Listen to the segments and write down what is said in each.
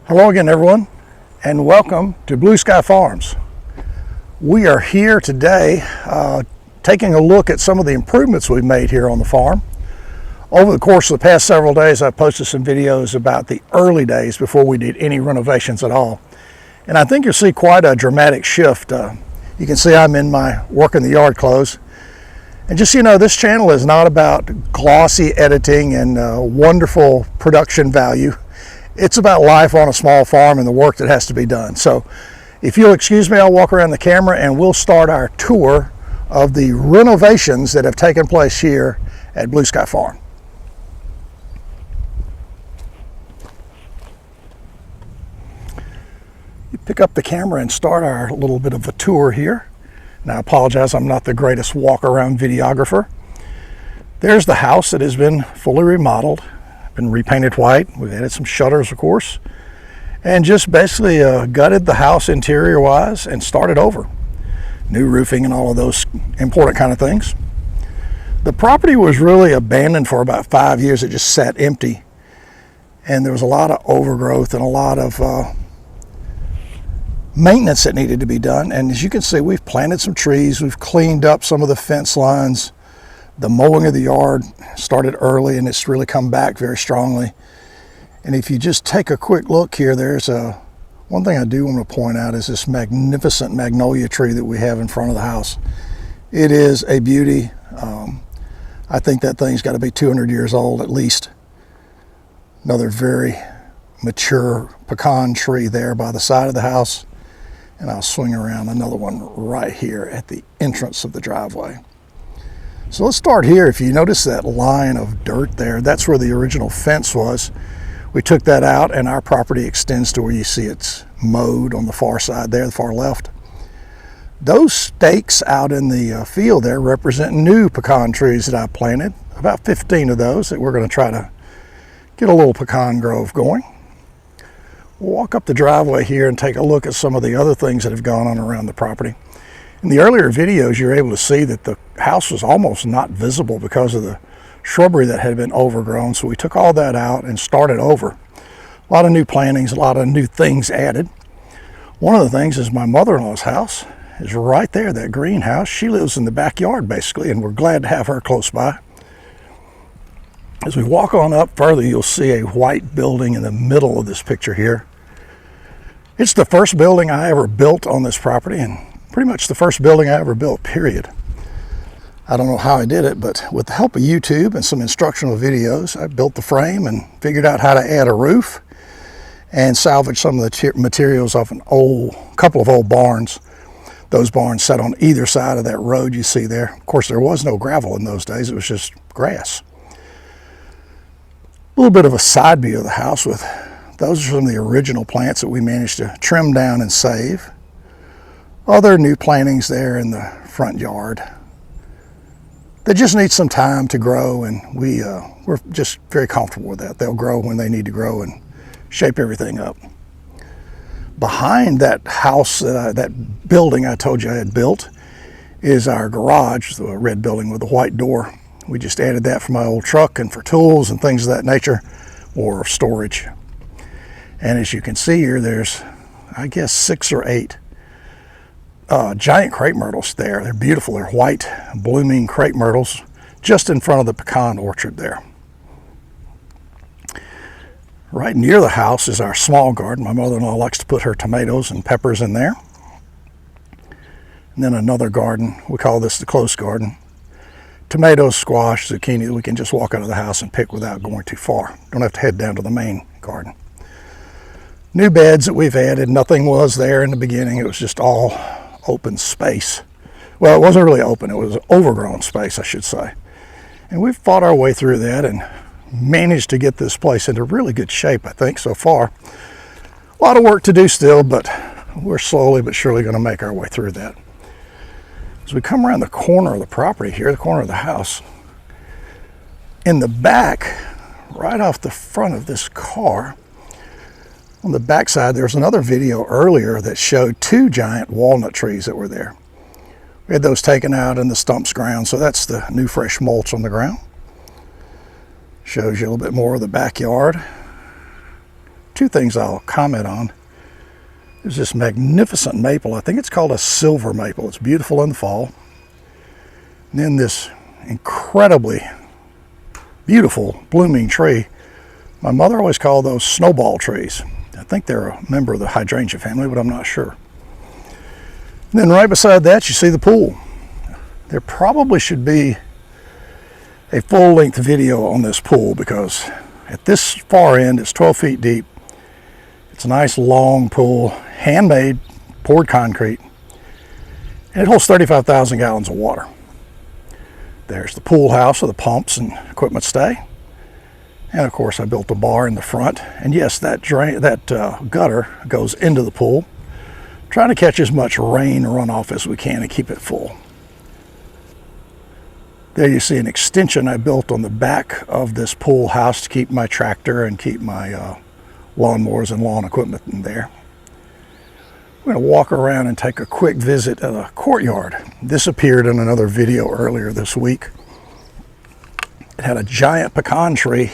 Hello again, everyone, and welcome to Blue Sky Farms. We are here today taking a look at some of the improvements we've made here on the farm. Over the course of the past several days, I've posted some videos about the early days before we did any renovations at all. And I think you'll see quite a dramatic shift. You can see I'm in my work in the yard clothes. And just so you know, this channel is not about glossy editing and wonderful production value. It's about life on a small farm and the work that has to be done. So if you'll excuse me, I'll walk around the camera and we'll start our tour of the renovations that have taken place here at Blue Sky Farm. You pick up the camera and start our little bit of a tour here. Now I apologize, I'm not the greatest walk around videographer. There's the house that has been fully remodeled. Been repainted white. We've added some shutters, of course, and just basically gutted the house interior wise and started over. New roofing and all of those important kind of things. The property was really abandoned for about 5 years. It just sat empty, and there was a lot of overgrowth and a lot of maintenance that needed to be done. And as you can see, we've planted some trees, we've cleaned up some of the fence lines. The mowing of the yard started early and it's really come back very strongly. And if you just take a quick look here, there's one thing I do want to point out is this magnificent magnolia tree that we have in front of the house. It is a beauty. I think that thing's got to be 200 years old at least. Another very mature pecan tree there by the side of the house. And I'll swing around another one right here at the entrance of the driveway. So let's start here. If you notice that line of dirt there, that's where the original fence was. We took that out and our property extends to where you see it's mowed on the far side there, the far left. Those stakes out in the field there represent new pecan trees that I planted, about 15 of those that we're going to try to get a little pecan grove going. We'll walk up the driveway here and take a look at some of the other things that have gone on around the property. In the earlier videos, you're able to see that the house was almost not visible because of the shrubbery that had been overgrown. So we took all that out and started over. A lot of new plantings, a lot of new things added. One of the things is my mother-in-law's house is right there, that greenhouse. She lives in the backyard basically, and we're glad to have her close by. As we walk on up further, you'll see a white building in the middle of this picture here. It's the first building I ever built on this property, and pretty much the first building I ever built, period. I don't know how I did it, but with the help of YouTube and some instructional videos, I built the frame and figured out how to add a roof and salvage some of the materials off couple of old barns. Those barns sat on either side of that road you see there. Of course, there was no gravel in those days. It was just grass. A little bit of a side view of the house with those are some of the original plants that we managed to trim down and save. Other new plantings there in the front yard. They just need some time to grow, and we're just very comfortable with that. They'll grow when they need to grow and shape everything up. Behind that house, that building I told you I had built, is our garage, the red building with the white door. We just added that for my old truck and for tools and things of that nature, or storage. And as you can see here, there's, I guess, 6 or 8 giant crepe myrtles there. They're beautiful. They're white, blooming crepe myrtles just in front of the pecan orchard there. Right near the house is our small garden. My mother-in-law likes to put her tomatoes and peppers in there. And then another garden, we call this the close garden. Tomatoes, squash, zucchini that we can just walk out of the house and pick without going too far. Don't have to head down to the main garden. New beds that we've added. Nothing was there in the beginning. It was just all open space. Well, it wasn't really open. It was overgrown space, I should say. And we've fought our way through that and managed to get this place into really good shape, I think, so far. A lot of work to do still, but we're slowly but surely going to make our way through that. As we come around the corner of the property here, the corner of the house, in the back, right off the front of this car, on the back side, there's another video earlier that showed 2 giant walnut trees that were there. We had those taken out and the stumps ground, so that's the new fresh mulch on the ground. Shows you a little bit more of the backyard. two things I'll comment on. There's this magnificent maple. I think it's called a silver maple. It's beautiful in the fall. And then this incredibly beautiful blooming tree. My mother always called those snowball trees. I think they're a member of the hydrangea family, but I'm not sure. And then right beside that, you see the pool. There probably should be a full-length video on this pool, because at this far end, it's 12 feet deep. It's a nice long pool, handmade, poured concrete, and it holds 35,000 gallons of water. There's the pool house where the pumps and equipment stay. And of course I built a bar in the front. And yes, that gutter goes into the pool. Trying to catch as much rain runoff as we can and keep it full. There you see an extension I built on the back of this pool house to keep my tractor and keep my lawnmowers and lawn equipment in there. We're going to walk around and take a quick visit at a courtyard. This appeared in another video earlier this week. It had a giant pecan tree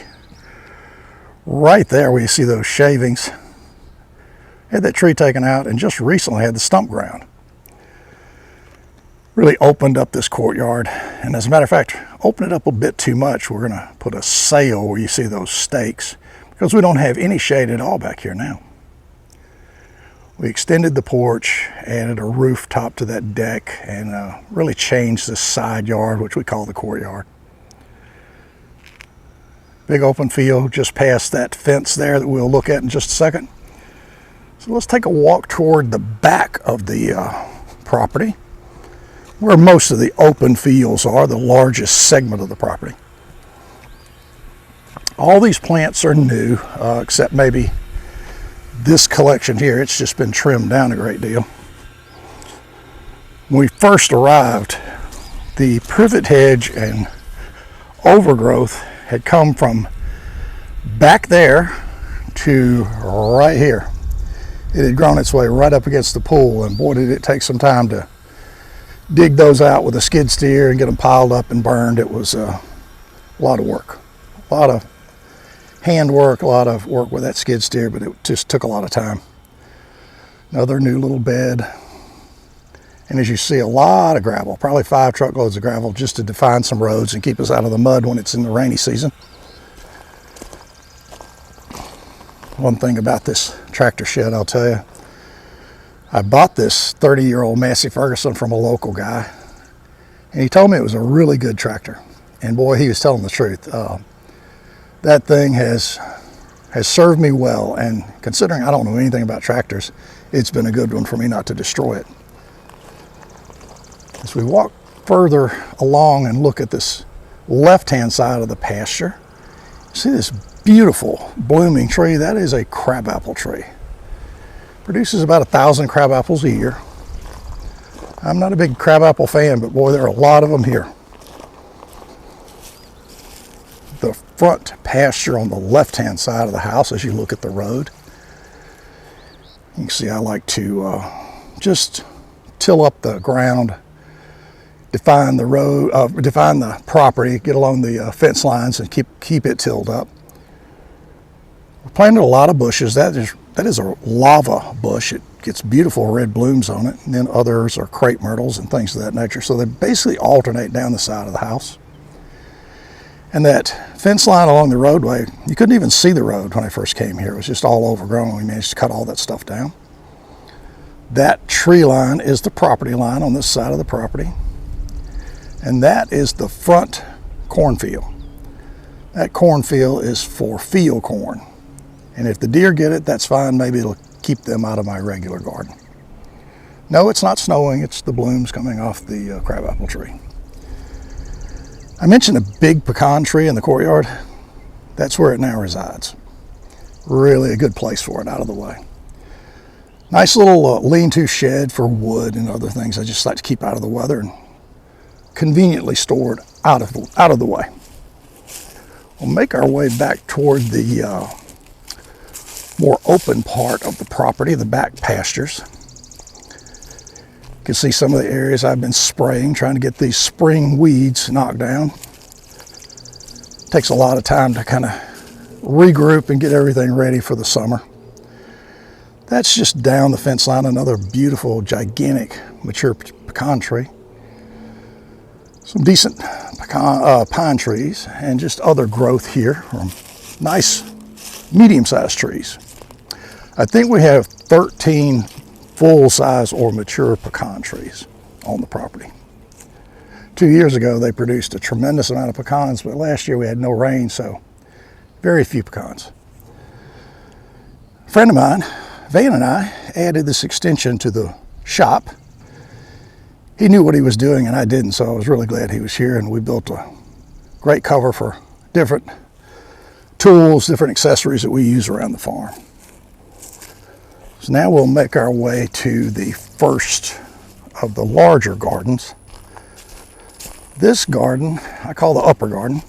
right there where you see those shavings. Had that tree taken out and just recently had the stump ground. Really opened up this courtyard, and as a matter of fact, opened it up a bit too much. We're going to put a sail where you see those stakes, because we don't have any shade at all back here now. We extended the porch, added a rooftop to that deck, and really changed the side yard, which we call the courtyard. Big open field just past that fence there that we'll look at in just a second. So let's take a walk toward the back of the property, where most of the open fields are, the largest segment of the property. All these plants are new, except maybe this collection here. It's just been trimmed down a great deal. When we first arrived, the privet hedge and overgrowth had come from back there to right here. It had grown its way right up against the pool, and boy, did it take some time to dig those out with a skid steer and get them piled up and burned. It was a lot of work, a lot of hand work, a lot of work with that skid steer, but it just took a lot of time. Another new little bed. And as you see, a lot of gravel, probably 5 truckloads of gravel just to define some roads and keep us out of the mud when it's in the rainy season. One thing about this tractor shed, I'll tell you, I bought this 30-year-old Massey Ferguson from a local guy, and he told me it was a really good tractor. And boy, he was telling the truth. That thing has served me well, and considering I don't know anything about tractors, it's been a good one for me not to destroy it. As we walk further along and look at this left-hand side of the pasture, see this beautiful blooming tree. That is a crabapple tree. Produces about 1,000 crabapples a year. I'm not a big crabapple fan, but boy, there are a lot of them here. The front pasture on the left-hand side of the house, as you look at the road, you can see I like to just till up the ground, define the road, define the property, get along the fence lines, and keep it tilled up. We planted a lot of bushes. That is a lava bush. It gets beautiful red blooms on it, and then others are crepe myrtles and things of that nature. So they basically alternate down the side of the house. And that fence line along the roadway, you couldn't even see the road when I first came here. It was just all overgrown. We managed to cut all that stuff down. That tree line is the property line on this side of the property. And that is the front cornfield. That cornfield is for field corn. And if the deer get it, that's fine. Maybe it'll keep them out of my regular garden. No, it's not snowing. It's the blooms coming off the crabapple tree. I mentioned a big pecan tree in the courtyard. That's where it now resides. Really a good place for it, out of the way. Nice little lean-to shed for wood and other things I just like to keep out of the weather, and conveniently stored out of the way. We'll make our way back toward the more open part of the property, the back pastures. You can see some of the areas I've been spraying, trying to get these spring weeds knocked down. Takes a lot of time to kind of regroup and get everything ready for the summer. That's just down the fence line, another beautiful, gigantic, mature pecan tree. Some decent pine trees and just other growth here. Nice medium-sized trees. I think we have 13 full-size or mature pecan trees on the property. 2 years ago, they produced a tremendous amount of pecans, but last year we had no rain, so very few pecans. A friend of mine, Van, and I added this extension to the shop. He knew what he was doing and I didn't, so I was really glad he was here, and we built a great cover for different tools, different accessories that we use around the farm. So now we'll make our way to the first of the larger gardens. This garden, I call the upper garden.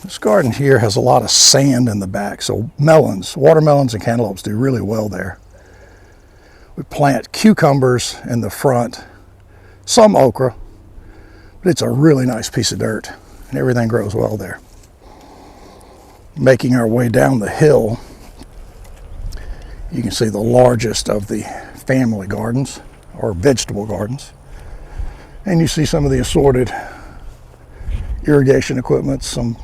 This garden here has a lot of sand in the back, so melons, watermelons and cantaloupes do really well there. We plant cucumbers in the front, some okra, but it's a really nice piece of dirt and everything grows well there. Making our way down the hill, you can see the largest of the family gardens or vegetable gardens. And you see some of the assorted irrigation equipment, some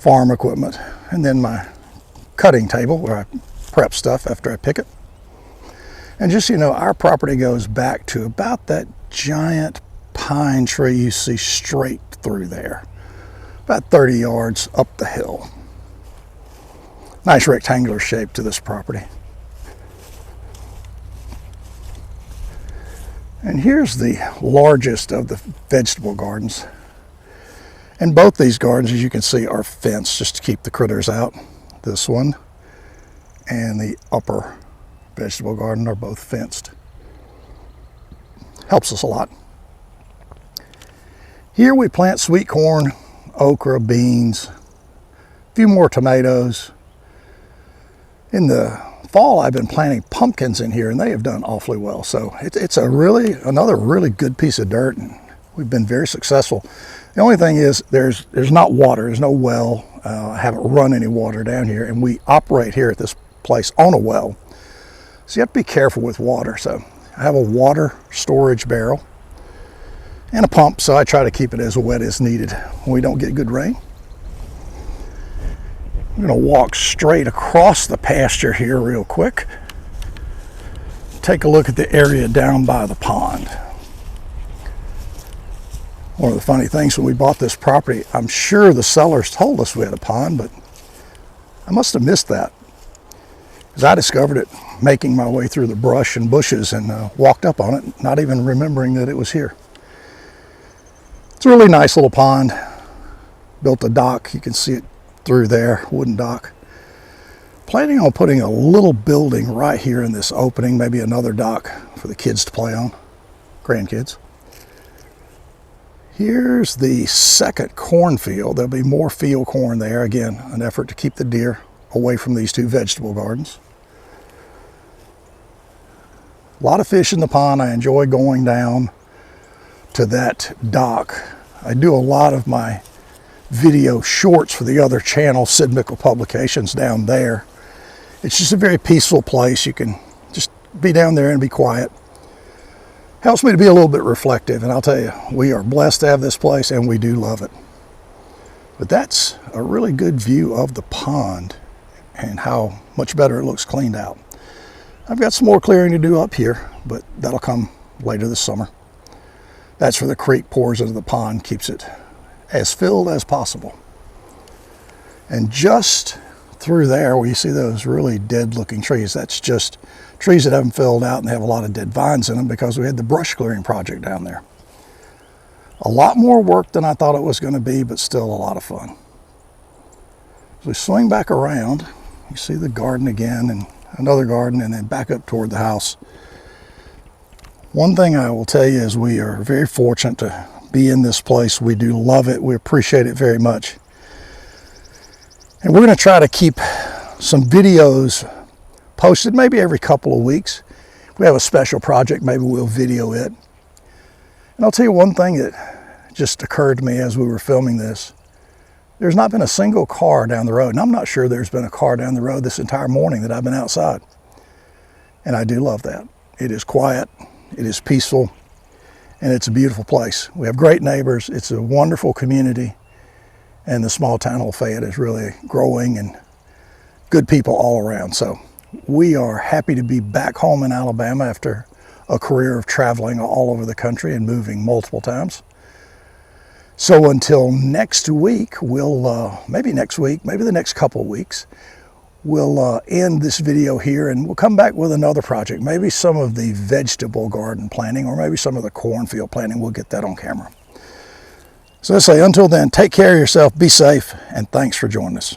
farm equipment, and then my cutting table where I prep stuff after I pick it. And just so you know, our property goes back to about that giant pine tree you see straight through there, about 30 yards up the hill. Nice rectangular shape to this property. And here's the largest of the vegetable gardens. And both these gardens, as you can see, are fenced just to keep the critters out. This one and the upper vegetable garden are both fenced. Helps us a lot. Here we plant sweet corn, okra, beans, a few more tomatoes. In the fall, I've been planting pumpkins in here, and they have done awfully well. So it's another really good piece of dirt, and we've been very successful. The only thing is there's not water, there's no well. I haven't run any water down here, and we operate here at this place on a well. So you have to be careful with water. So I have a water storage barrel and a pump, so I try to keep it as wet as needed when we don't get good rain. I'm going to walk straight across the pasture here real quick. Take a look at the area down by the pond. One of the funny things when we bought this property, I'm sure the sellers told us we had a pond, but I must have missed that, because I discovered it making my way through the brush and bushes and walked up on it, not even remembering that it was here. It's a really nice little pond. Built a dock, you can see it through there, wooden dock. Planning on putting a little building right here in this opening, maybe another dock for the kids to play on, grandkids. Here's the second cornfield. There'll be more field corn there. Again, an effort to keep the deer away from these two vegetable gardens. A lot of fish in the pond. I enjoy going down to that dock. I do a lot of my video shorts for the other channel, Sid Mickle Publications, down there. It's just a very peaceful place. You can just be down there and be quiet. Helps me to be a little bit reflective, and I'll tell you, we are blessed to have this place and we do love it. But that's a really good view of the pond and how much better it looks cleaned out. I've got some more clearing to do up here, but that'll come later this summer. That's where the creek pours into the pond, keeps it as filled as possible. And just through there where you see those really dead looking trees, that's just trees that haven't filled out and they have a lot of dead vines in them because we had the brush clearing project down there. A lot more work than I thought it was going to be, but still a lot of fun. As we swing back around, you see the garden again and another garden, and then back up toward the house. One thing I will tell you is we are very fortunate to be in this place. We do love it. We appreciate it very much. And we're going to try to keep some videos posted maybe every couple of weeks. If we have a special project, maybe we'll video it. And I'll tell you one thing that just occurred to me as we were filming this. There's not been a single car down the road, and I'm not sure there's been a car down the road this entire morning that I've been outside. And I do love that. It is quiet, it is peaceful, and it's a beautiful place. We have great neighbors, it's a wonderful community, and the small town of Lafayette is really growing and good people all around. So we are happy to be back home in Alabama after a career of traveling all over the country and moving multiple times. So until next week, maybe the next couple of weeks, we'll end this video here and we'll come back with another project. Maybe some of the vegetable garden planting or maybe some of the cornfield planting. We'll get that on camera. So let's say until then, take care of yourself, be safe, and thanks for joining us.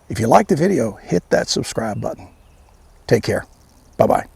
If you like the video, hit that subscribe button. Take care. Bye-bye.